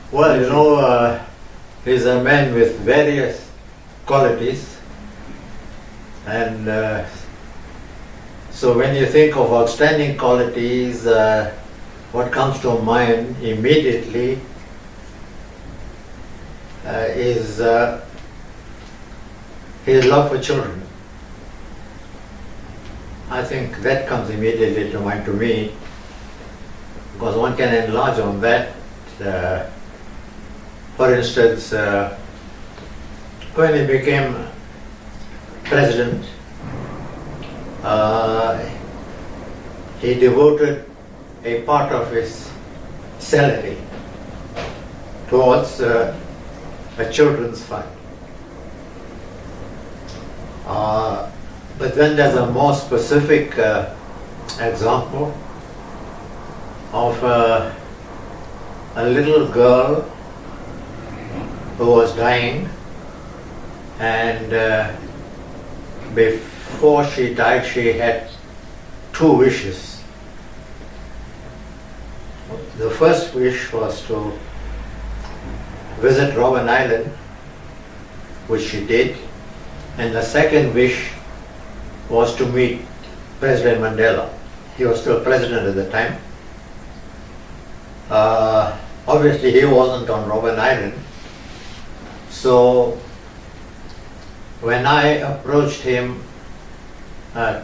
Well, you know, he's a man with various qualities, and so when you think of outstanding qualities, what comes to mind immediately is his love for children. I think that comes immediately to mind to me, because one can enlarge on that. For instance, when he became president, he devoted a part of his salary towards a children's fund. But then there's a more specific example of a little girl who was dying, and before she died she had two wishes. The first wish was to visit Robben Island, which she did, and the second wish was to meet President Mandela. He was still president at the time. Obviously he wasn't on Robben Island, so when I approached him to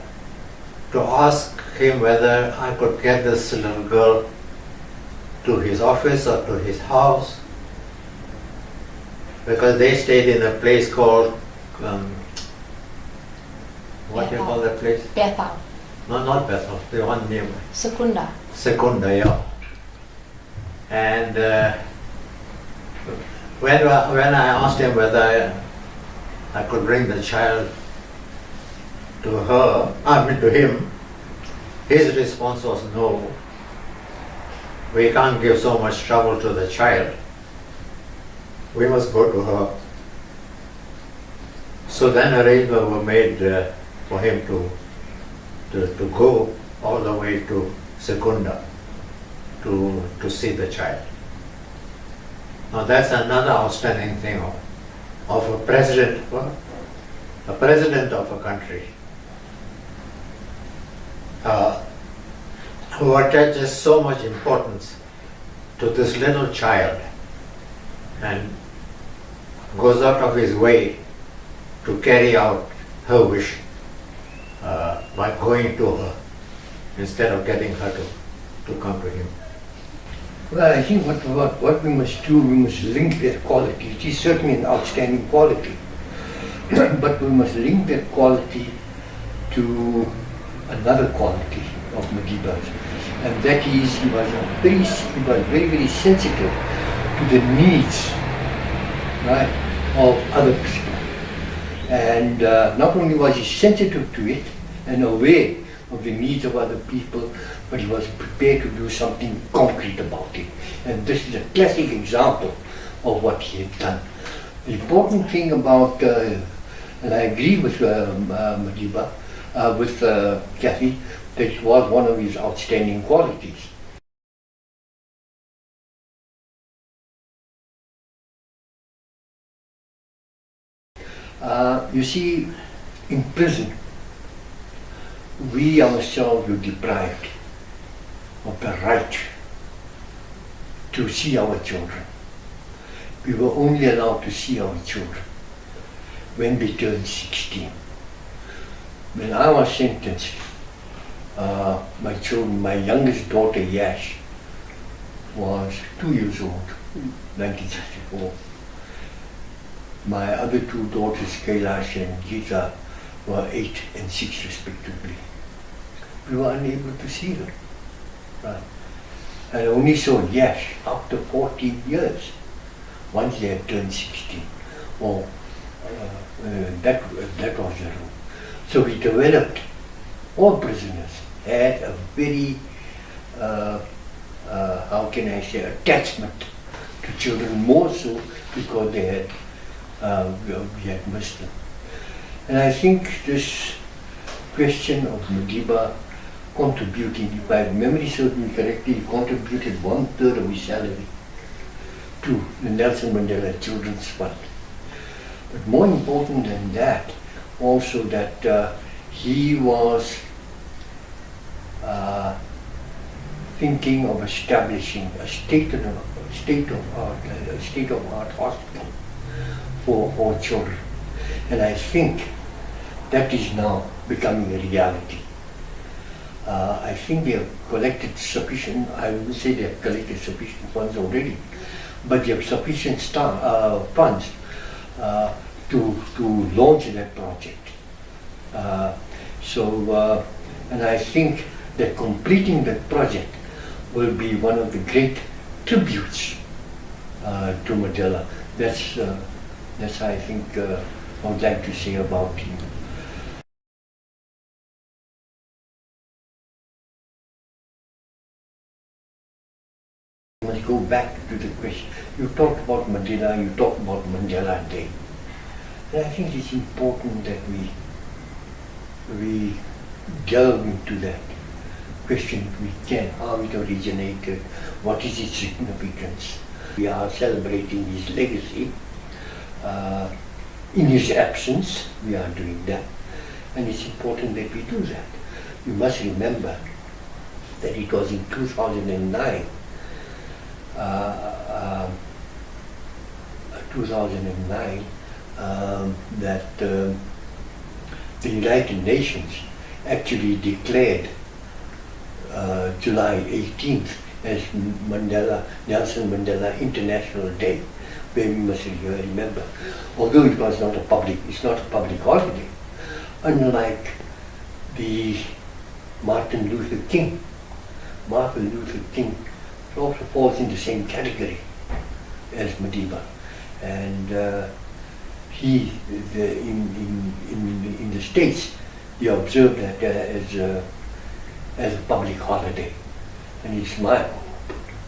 ask him whether I could get this little girl to his office or to his house, because they stayed in a place called what do you call that place? Bethel. No, not Bethel, the one nearby. Secunda. Secunda, yeah. And when I asked him whether I could bring the child to him, his response was no. We can't give so much trouble to the child. We must go to her. So then arrangements were made for him to go all the way to Secunda to see the child. Now that's another outstanding thing of a president of a country who attaches so much importance to this little child and goes out of his way to carry out her wish by going to her instead of getting her to come to him. Well, I think what we must do, we must link that quality. It is certainly an outstanding quality, but we must link that quality to another quality of Madiba's, and that is he was very, very sensitive to the needs, right, of other people. And not only was he sensitive to it and aware of the needs of other people, but he was prepared to do something concrete about it. And this is a classic example of what he had done. The important thing about, and I agree with Madiba, with Kathy, that it was one of his outstanding qualities. You see, in prison, we ourselves were deprived of the right to see our children. We were only allowed to see our children when they turned 16. When I was sentenced, my youngest daughter Yash was 2 years old, 1964. My other two daughters, Kailash and Geeta, were 8 and 6 respectively. We were unable to see them. Right. I only saw Yash after 14 years, once they had turned 16. That was the rule. So we developed, all prisoners had a very, how can I say, attachment to children, more so because they had, we had missed them. And I think this question of Madiba contributing, if my memory serves me correctly, he contributed 1/3 of his salary to the Nelson Mandela Children's Fund. But more important than that, also that he was thinking of establishing a state-of-art hospital for children. And I think that is now becoming a reality. I think they have collected sufficient, I would say they have collected sufficient funds already, but they have sufficient funds to launch that project. And I think that completing that project will be one of the great tributes to Mandela. That's I think I would like to say about him. I must go back to the question. You talked about Mandela, you talked about Mandela Day. And I think it's important that we delve into that question if we can, how it originated, what is its significance. We are celebrating his legacy. In his absence, we are doing that. And it's important that we do that. You must remember that it was in 2009 that the United Nations actually declared July 18th as Nelson Mandela International Day, where we must remember, although it was not a public holiday, unlike the Martin Luther King also falls in the same category as Mandela, and in the States they observe that as a public holiday, and it's my hope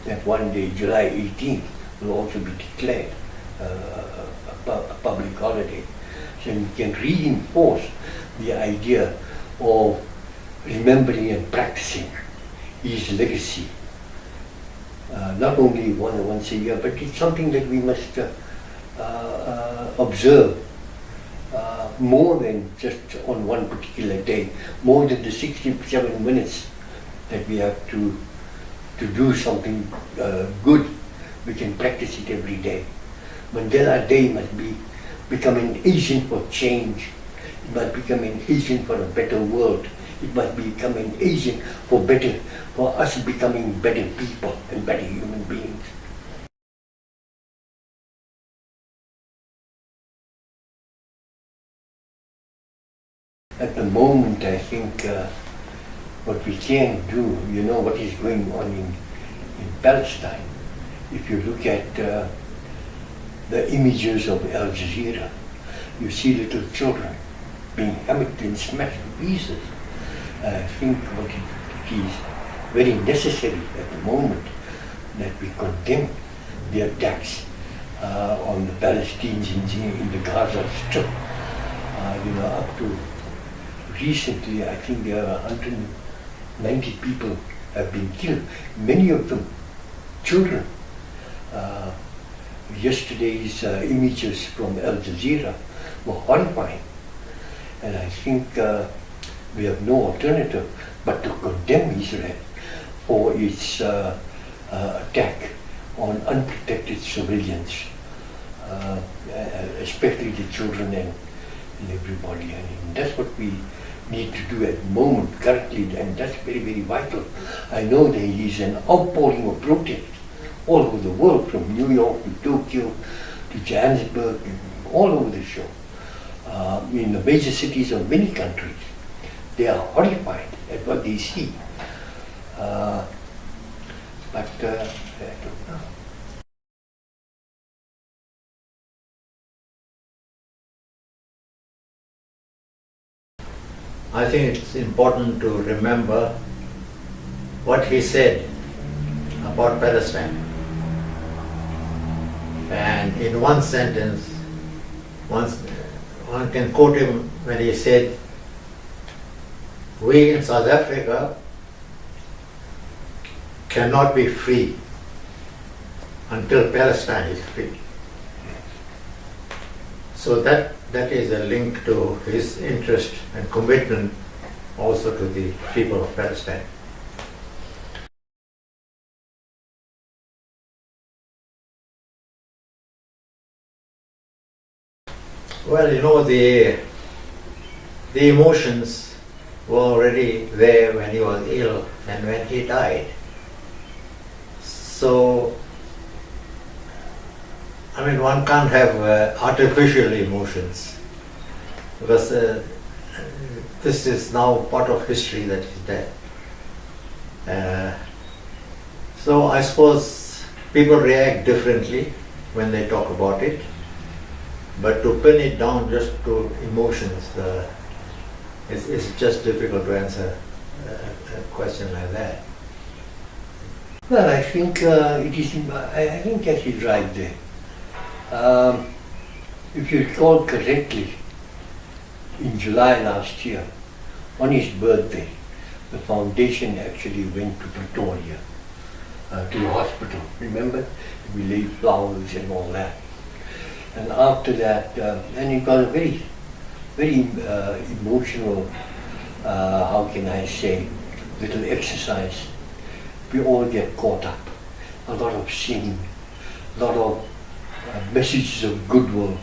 that one day July 18th will also be declared a public holiday, so we can reinforce the idea of remembering and practicing his legacy. Not only once a year, but it's something that we must observe more than just on one particular day, more than the 67 minutes that we have to do something good. We can practice it every day. Mandela Day must become an agent for change. It must become an agent for a better world. It must become an agent for us becoming better people and better human beings. At the moment, I think what we can do, you know what is going on in Palestine. If you look at the images of Al Jazeera, you see little children being hammered and smashed to pieces. I think what it is very necessary at the moment that we condemn the attacks on the Palestinians in the Gaza Strip. Up to recently, I think there are 190 people have been killed, many of them children. Yesterday's images from Al Jazeera were horrifying, and I think we have no alternative but to condemn Israel for its attack on unprotected civilians, especially the children and everybody. And that's what we need to do at the moment, currently, and that's very, very vital. I know there is an outpouring of protest all over the world, from New York to Tokyo to Johannesburg, and all over the show. In the major cities of many countries, they are horrified at what they see. But I don't know. I think it's important to remember what he said about Palestine. And in one sentence, one can quote him when he said, "We in South Africa cannot be free until Palestine is free. So that is a link to his interest and commitment also to the people of Palestine. Well, you know, the emotions were already there when he was ill and when he died. So, I mean, one can't have artificial emotions, because this is now part of history that is there. So I suppose people react differently when they talk about it, but to pin it down just to emotions, it's just difficult to answer a question like that. Well, I think it is. I think that is right there. If you recall correctly, in July last year, on his birthday, the foundation actually went to Pretoria, to the hospital. Remember, we laid flowers and all that. And after that, and it was a very, very emotional, how can I say, little exercise. We all get caught up. A lot of singing, a lot of messages of goodwill,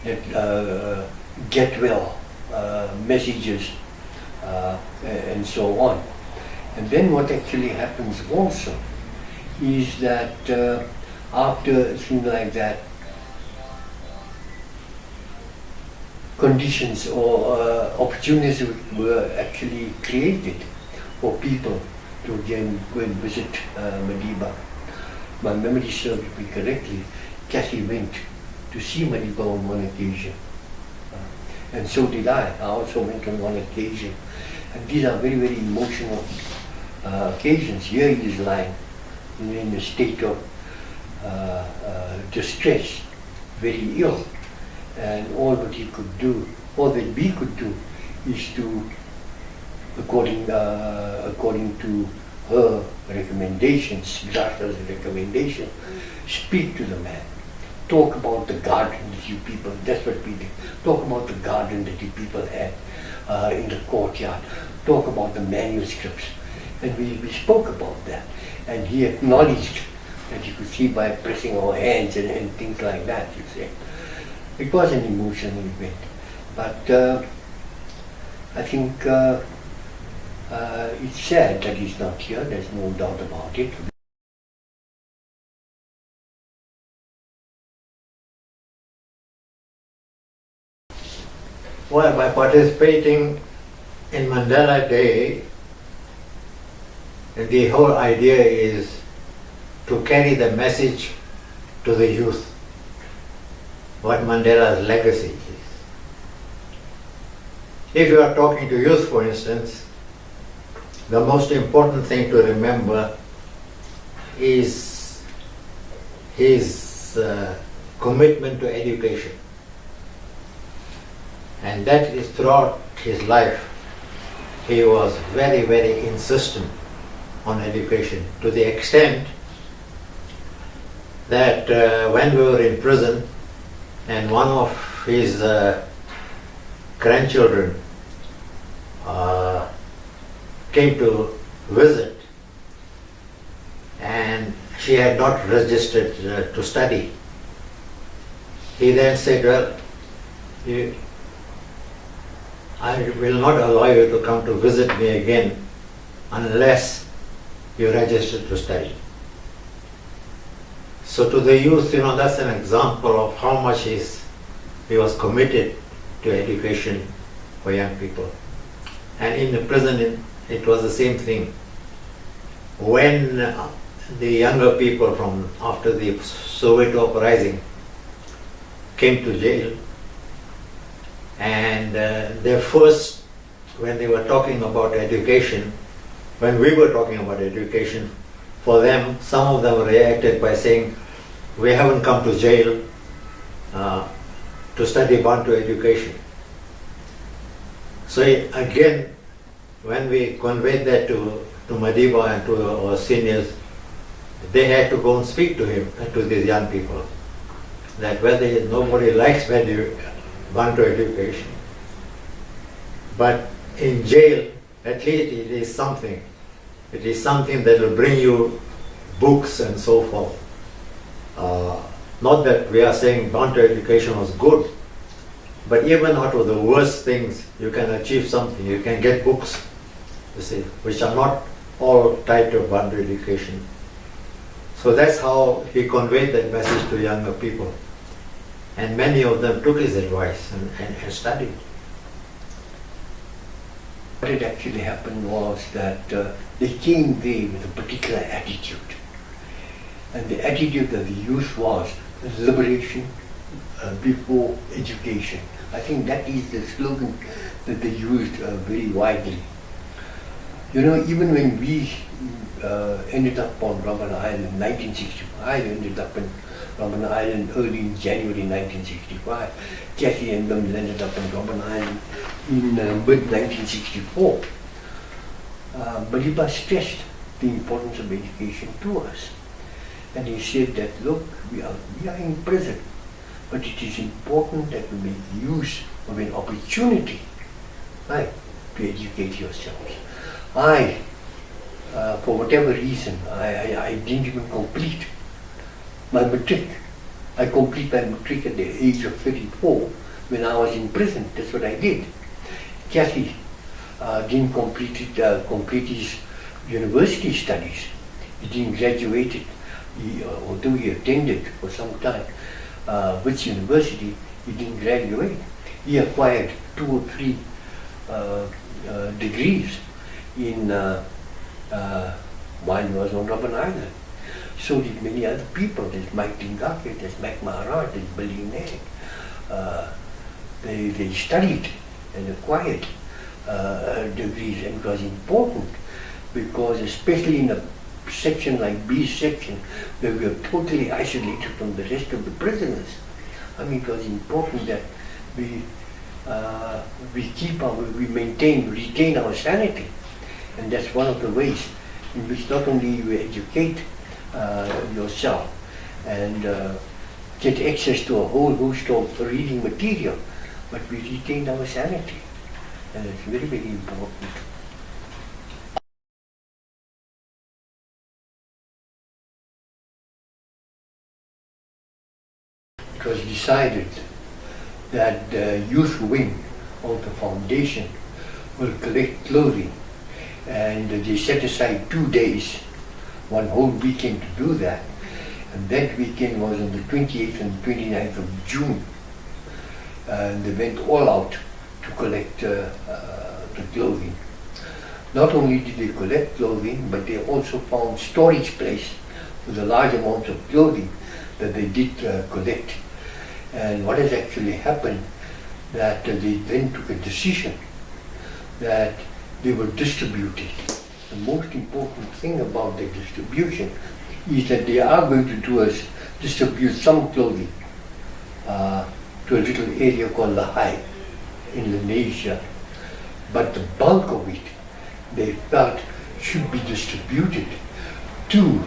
that get well messages, and so on. And then what actually happens also is that after things like that, conditions or opportunities were actually created for people to again go and visit Madiba. My memory serves me correctly, Kathy went to see Madiba on one occasion. And so did I. I also went on one occasion. And these are very, very emotional occasions. Here he is lying in a state of distress, very ill. And all that he could do, all that we could do, is to, according to her recommendations, Grata's recommendation, speak to the man. Talk about the garden that you people, that's what we did. Talk about the garden that you people had in the courtyard. Talk about the manuscripts. And we spoke about that. And he acknowledged that you could see by pressing our hands and things like that, you say. It was an emotional event. But I think it's sad that he's not here, there's no doubt about it. Well, by participating in Mandela Day, the whole idea is to carry the message to the youth, what Mandela's legacy is. If you are talking to youth, for instance, the most important thing to remember is his commitment to education. And that is throughout his life. He was very, very insistent on education, to the extent that when we were in prison and one of his grandchildren came to visit and she had not registered to study, he then said, well, I will not allow you to come to visit me again unless you register to study. So to the youth, that's an example of how much he was committed to education for young people. And in the prison, it was the same thing. When the younger people from after the Soviet uprising came to jail, and their first, when they were talking about education, when we were talking about education, for them, some of them reacted by saying, we haven't come to jail to study Bantu education. So again, when we conveyed that to Madiba and to our seniors, they had to go and speak to him and to these young people, that whether nobody likes Bantu education, but in jail at least it is something. It is something that will bring you books and so forth. Not that we are saying Bantu education was good, but even out of the worst things you can achieve something. You can get books, you see, which are not all tied to Bantu education. So that's how he conveyed that message to younger people. And many of them took his advice and studied. What had actually happened was that they came there with a particular attitude. And the attitude of the youth was liberation before education. I think that is the slogan that they used very widely. You know, even when we ended up on Robben Island in 1965, I ended up in Robben Island early in January 1965. Kathy and them ended up on Robben Island in mid-1964. Maliba stressed the importance of education to us. And he said that, look, we are in prison, but it is important that we make use of an opportunity, right, to educate yourselves. For whatever reason, I didn't even complete my matric. I completed my matric at the age of 34 when I was in prison. That's what I did. Kathy didn't complete his university studies. He didn't graduate it. Although he attended for some time Wits University, he didn't graduate. He acquired 2 or 3 degrees in while he was on Robben Island. So did many other people. There's Mike Dingake, there's Mac Maharaj, there's Billy Nag. They studied and acquired degrees, and it was important because, especially in a section like B section, where we were totally isolated from the rest of the prisoners, I mean, it was important that we retain our sanity, and that's one of the ways in which not only you educate yourself and get access to a whole host of reading material, but we retain our sanity, and it's very, very important. It was decided that the youth wing of the foundation will collect clothing, and they set aside 2 days, one whole weekend to do that. And that weekend was on the 28th and 29th of June. And they went all out to collect the clothing. Not only did they collect clothing, but they also found storage place for the large amounts of clothing that they did collect. And what has actually happened, that they then took a decision that they will distribute it. The most important thing about the distribution is that they are going to distribute some clothing to a little area called Lahai in Indonesia. But the bulk of it, they felt, should be distributed to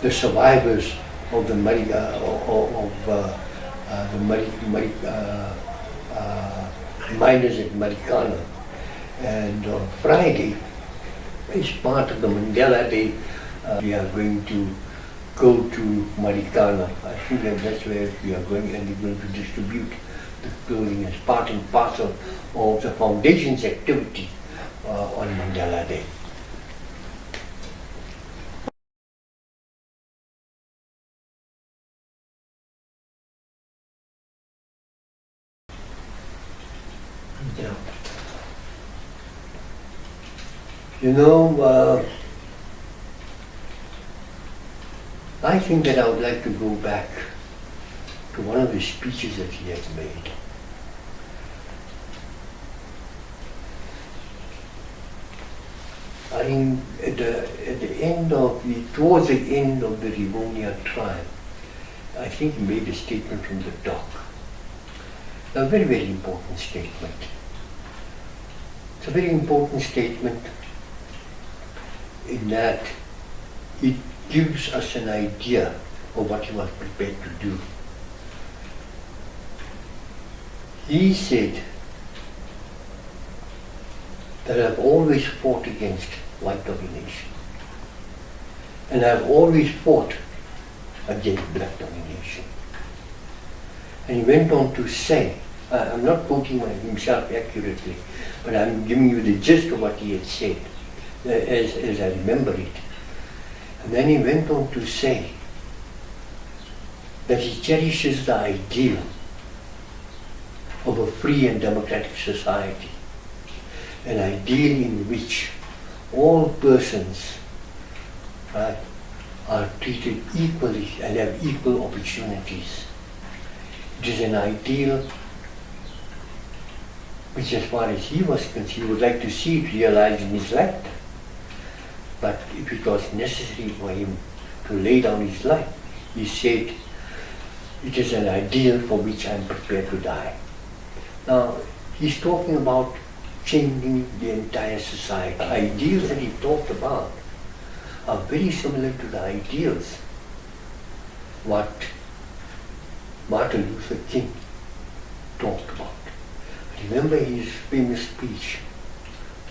the survivors of the miners at Marikana. And on Friday, as part of the Mandela Day, we are going to go to Marikana. I think that's where we are going, and we're going to distribute the clothing as part and parcel of the foundation's activity on Mandela Day. Yeah. You know, I think that I would like to go back to one of the speeches that he has made. I think towards the end of the Rivonia trial, I think he made a statement from the dock. A very, very important statement. It's a very important statement in that it gives us an idea of what he was prepared to do. He said that I've always fought against white domination, and I've always fought against black domination. And he went on to say, I'm not quoting himself accurately, but I'm giving you the gist of what he had said, as I remember it. And then he went on to say that he cherishes the ideal of a free and democratic society, an ideal in which all persons are treated equally and have equal opportunities. It is an ideal which, as far as he was concerned, he would like to see it realized in his lifetime. But if it was necessary for him to lay down his life, he said, it is an ideal for which I am prepared to die. Now, he's talking about changing the entire society. The ideals that he talked about are very similar to the ideals what Martin Luther King talked about. Remember his famous speech,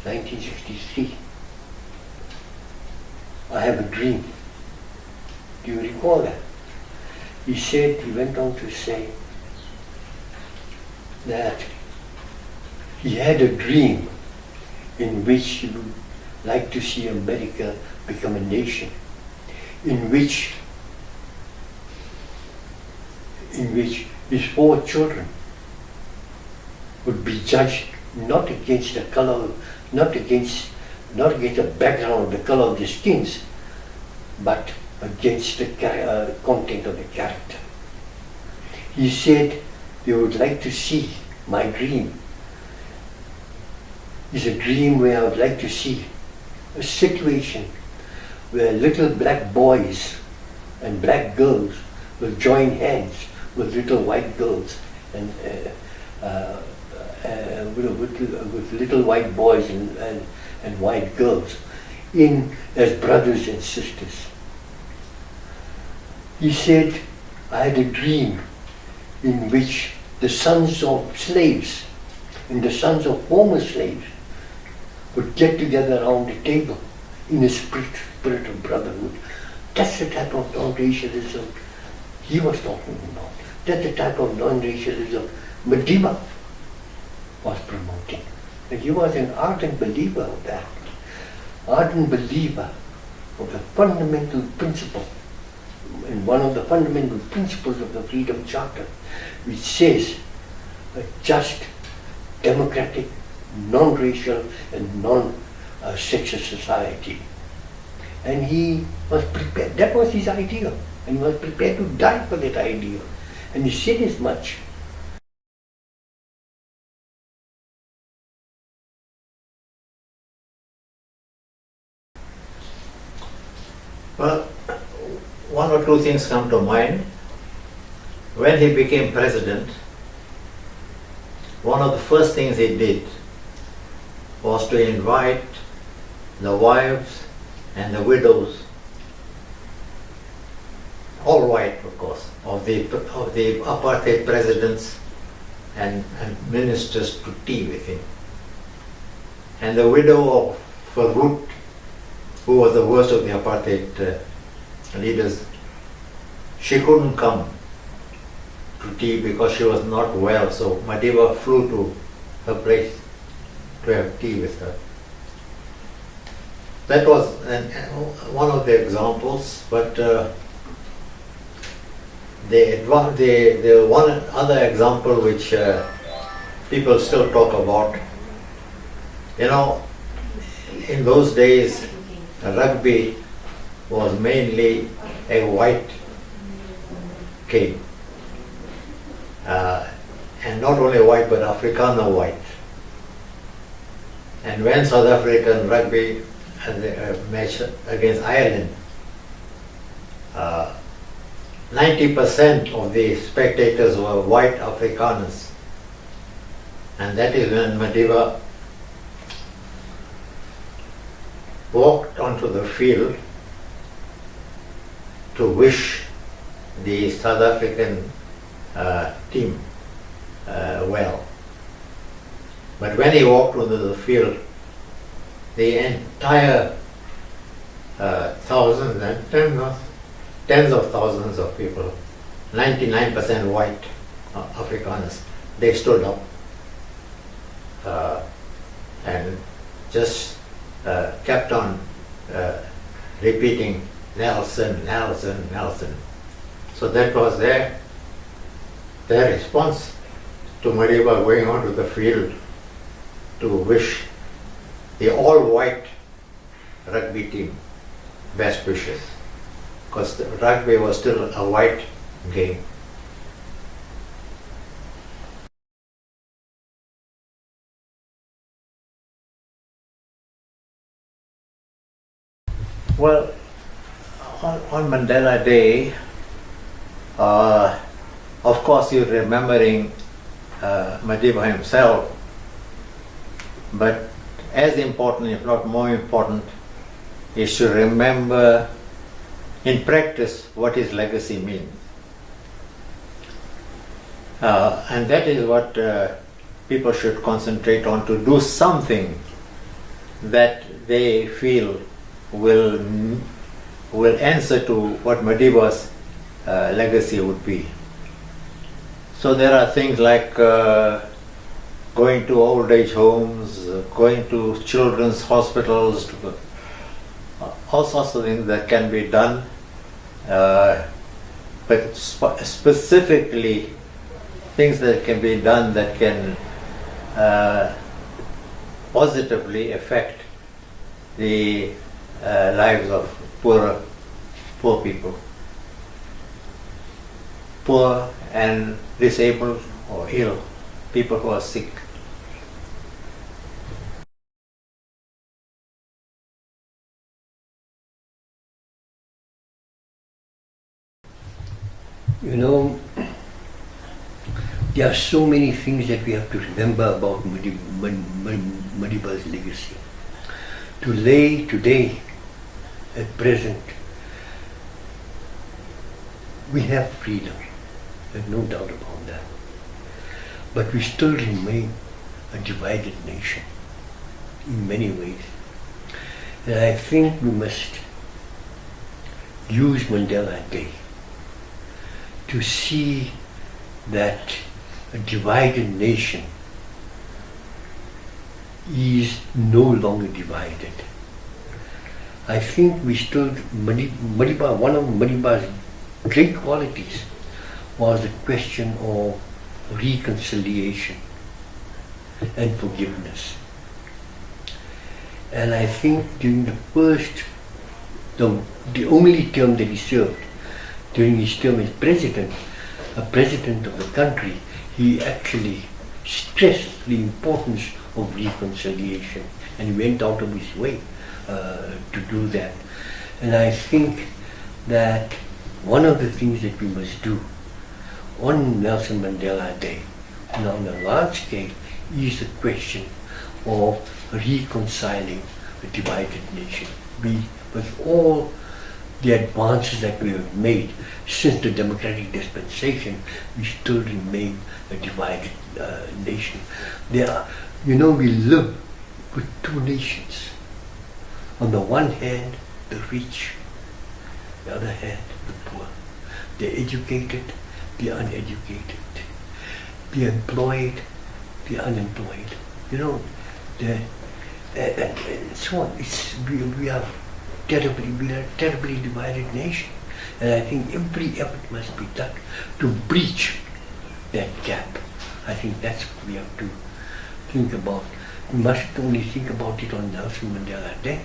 1963, I have a dream. Do you recall that? He said, he went on to say that he had a dream in which he would like to see America become a nation, in which his 4 children would be judged not against the color, not against the background of the color of their skins, but against the content of the character. He said they would like to see, my dream is a dream where I would like to see a situation where little black boys and black girls will join hands with little white girls and with little white boys and white girls as brothers and sisters. He said, I had a dream in which the sons of slaves and the sons of former slaves would get together around the table in a spirit of brotherhood. That's the type of non-racialism he was talking about. That's the type of non-racialism Mandela was promoting. And he was an ardent believer of that. Ardent believer of the fundamental principle, and one of the fundamental principles of the Freedom Charter, which says a just, democratic, non-racial and non-sexist society. And he was prepared, that was his ideal, and he was prepared to die for that ideal. And he said as much. Well, one or two things come to mind. When he became president, one of the first things he did was to invite the wives and the widows, all white of course, of the apartheid presidents and ministers to tea with him. And the widow of Farooq, who was the worst of the apartheid leaders, she couldn't come to tea because she was not well, so Mandela flew to her place to have tea with her. That was one of the examples, but the one other example which people still talk about, you know, in those days rugby was mainly a white game, and not only white but Afrikaner white. And when South African rugby had a match against Ireland, 90% of the spectators were white Afrikaners, and that is when Mandela walked onto the field to wish the South African team well. But when he walked onto the field, the entire thousands and tens of thousands of people, 99% white Afrikaners, they stood up and just kept on repeating Nelson, Nelson, Nelson. So that was their response to Madiba going onto the field to wish the all-white rugby team best wishes, because rugby was still a white game. Well, on Mandela Day, of course you're remembering Madiba himself, but as important, if not more important, is to remember in practice what his legacy means. And that is what people should concentrate on, to do something that they feel will answer to what Madiba's legacy would be. So there are things like going to old age homes, going to children's hospitals, all sorts of things that can be done, but specifically things that can be done that can positively affect the lives of poor people, poor and disabled or ill, people who are sick. You know, there are so many things that we have to remember about Madiba's legacy. Today, at present, we have freedom, there's no doubt about that. But we still remain a divided nation in many ways. And I think we must use Mandela Day to see that a divided nation is no longer divided. I think we still, Madiba, one of Madiba's great qualities was the question of reconciliation and forgiveness. And I think during the only term that he served, during his term as president, a president of the country, he actually stressed the importance of reconciliation, and he went out of his way to do that. And I think that one of the things that we must do on Nelson Mandela Day, and on a large scale, is the question of reconciling a divided nation. With all the advances that we have made since the democratic dispensation, we still remain a divided nation. We live with two nations. On the one hand, the rich, the other hand, the poor. The educated, the uneducated. The employed, the unemployed. And so on. We are a terribly divided nation. And I think every effort must be done to breach that gap. I think that's what we have to think about. We mustn't only think about it on Nelson Mandela Day.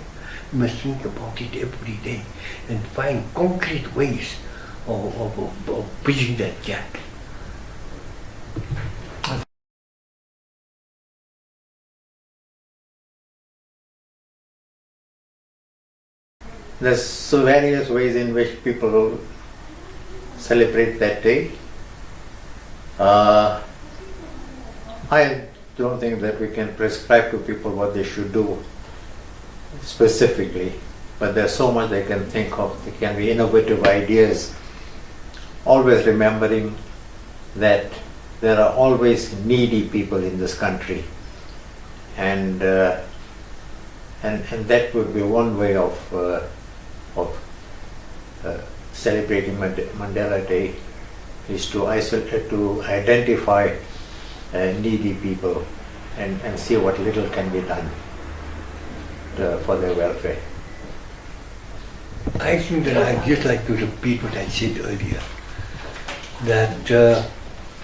We must think about it every day and find concrete ways of bridging that gap. There's so various ways in which people celebrate that day. I don't think that we can prescribe to people what they should do specifically. but there's so much they can think of. They can be innovative ideas, always remembering that there are always needy people in this country, and that would be one way of celebrating Mandela Day, is to identify needy people and see what little can be done for their welfare. I think that I'd just like to repeat what I said earlier, that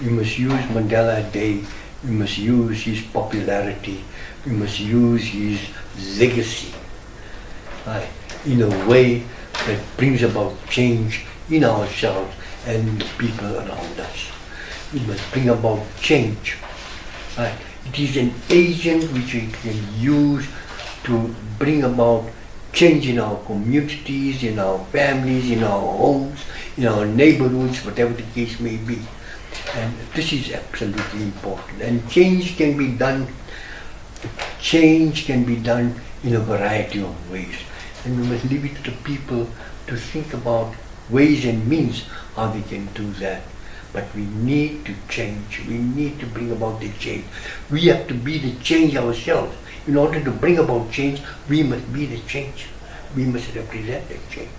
we must use Mandela Day, we must use his popularity, we must use his legacy in a way that brings about change in ourselves and the people around us. We must bring about change. It is an agent which we can use to bring about change in our communities, in our families, in our homes, in our neighborhoods, whatever the case may be. And this is absolutely important. And change can be done in a variety of ways. And we must leave it to the people to think about ways and means how they can do that. But we need to change. We need to bring about the change. We have to be the change ourselves. In order to bring about change, we must be the change. We must represent the change.